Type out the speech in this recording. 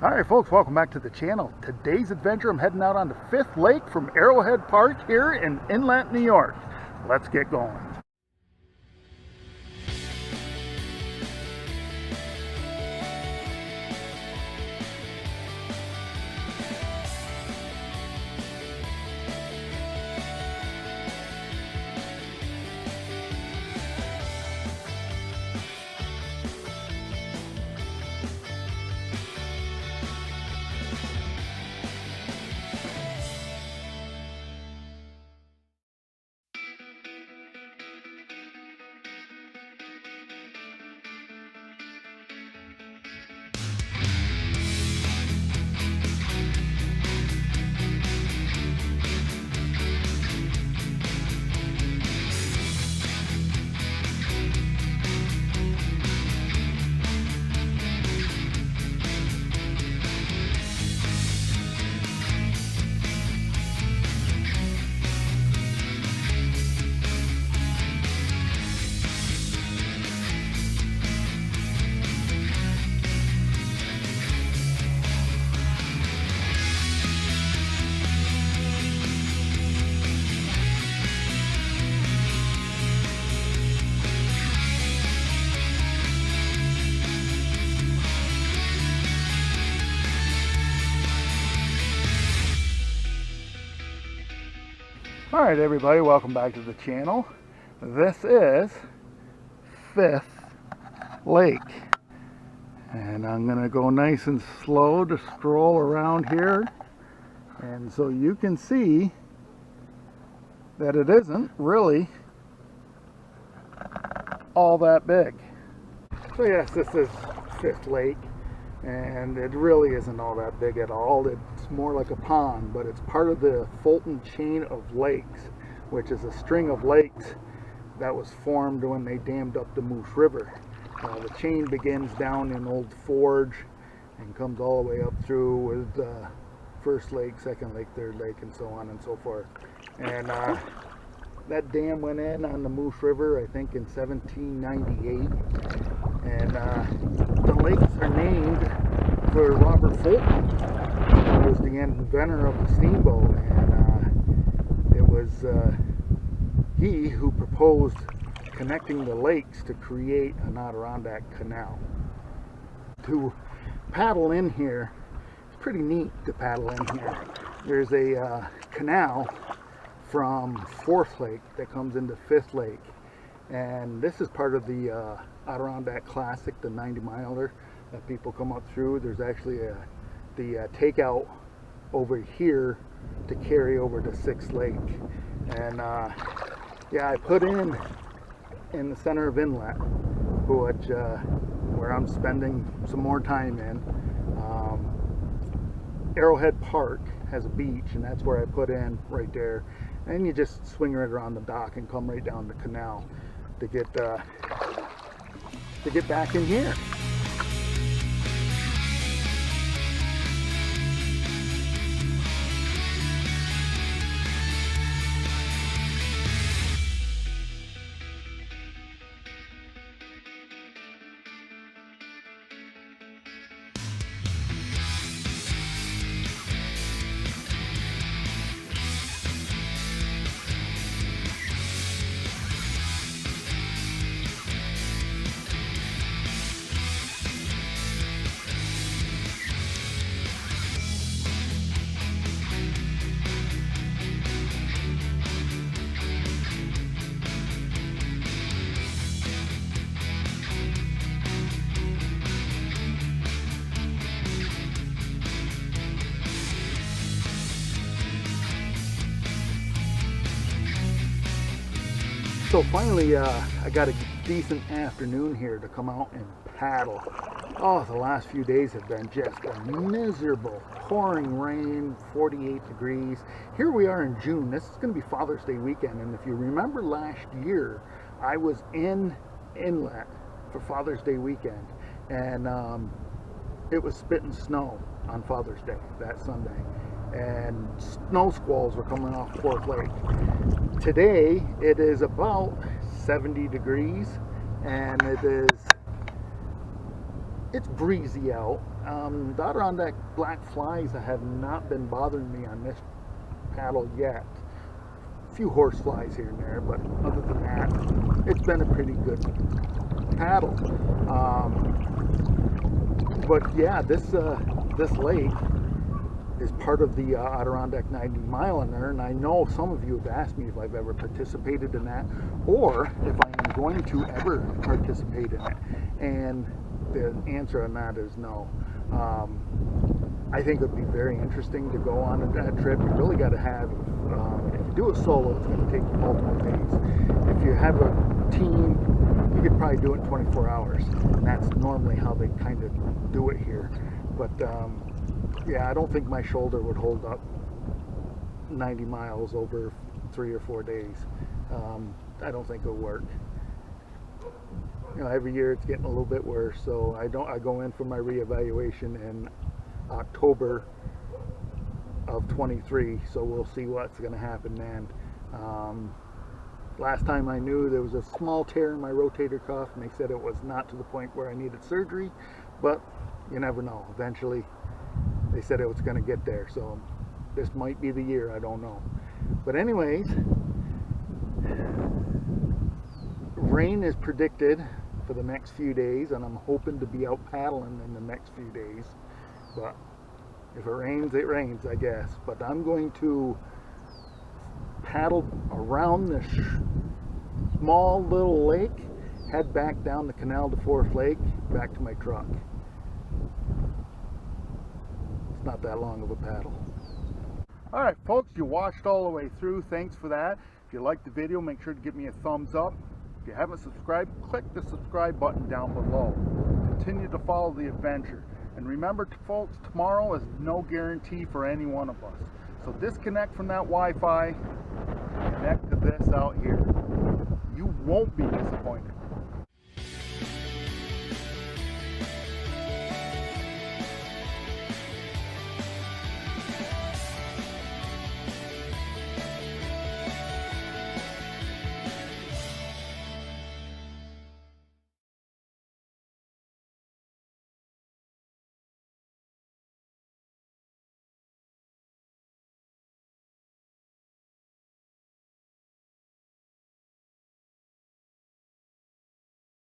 Alright folks, welcome back to the channel. Today's adventure, I'm heading out on the 5th lake from Arrowhead Park here in Inlet, New York. Let's get going. Alright everybody, welcome back to the channel. This is 5th Lake. And I'm going to go nice and slow to stroll around here. And so you can see that it isn't really all that big. So yes, this is 5th Lake. And it really isn't all that big at all. It's more like a pond, but it's part of the Fulton Chain of Lakes, which is a string of lakes that was formed when they dammed up the Moose River. The chain begins down in Old Forge and comes all the way up through with First Lake, Second Lake, Third Lake, and so on and so forth. And that dam went in on the Moose River, I think, in 1798. And the lakes are named for Robert Fulton, who was the inventor of the steamboat. And it was he who proposed connecting the lakes to create an Adirondack canal. To paddle in here, it's pretty neat to paddle in here. There's a canal from 4th Lake that comes into 5th Lake. And this is part of the Adirondack Classic, the 90-miler that people come up through. There's actually the takeout over here to carry over to 6th Lake. And yeah, I put in the center of Inlet, which where I'm spending some more time in. Arrowhead Park has a beach, and that's where I put in right there. And you just swing right around the dock and come right down the canal to get back in here. So finally, I got a decent afternoon here to come out and paddle. Oh, the last few days have been just a miserable, pouring rain, 48 degrees. Here we are in June. This is going to be Father's Day weekend, and if you remember last year, I was in Inlet for Father's Day weekend, and it was spitting snow on Father's Day, that Sunday. And snow squalls were coming off 4th Lake. Today it is about 70 degrees, and it's breezy out. The Adirondack black flies have not been bothering me on this paddle yet. A few horse flies here and there, but other than that, it's been a pretty good paddle. But yeah, this lake is part of the Adirondack 90 mile in there, and I know some of you have asked me if I've ever participated in that, or if I am going to ever participate in it, and the answer on that is no. I think it would be very interesting to go on that trip. You really got to have, if you do it solo, it's going to take you multiple days. If you have a team, you could probably do it in 24 hours, and that's normally how they kind of do it here. But yeah, I don't think my shoulder would hold up 90 miles over 3 or 4 days. I don't think it'll work. You know, every year it's getting a little bit worse, so I go in for my reevaluation in October of 23, so we'll see what's going to happen then. Last time I knew, there was a small tear in my rotator cuff, and they said it was not to the point where I needed surgery, but you never know. Eventually they said it was going to get there, so this might be the year, I don't know. But anyways, rain is predicted for the next few days, and I'm hoping to be out paddling in the next few days. But if it rains, I guess. But I'm going to paddle around this small little lake, head back down the Canal de Force Lake, back to my truck. It's not that long of a paddle. Alright folks, you watched all the way through. Thanks for that. If you liked the video, make sure to give me a thumbs up. If you haven't subscribed, click the subscribe button down below. Continue to follow the adventure. And remember, folks, tomorrow is no guarantee for any one of us. So disconnect from that Wi-Fi, connect to this out here. You won't be disappointed.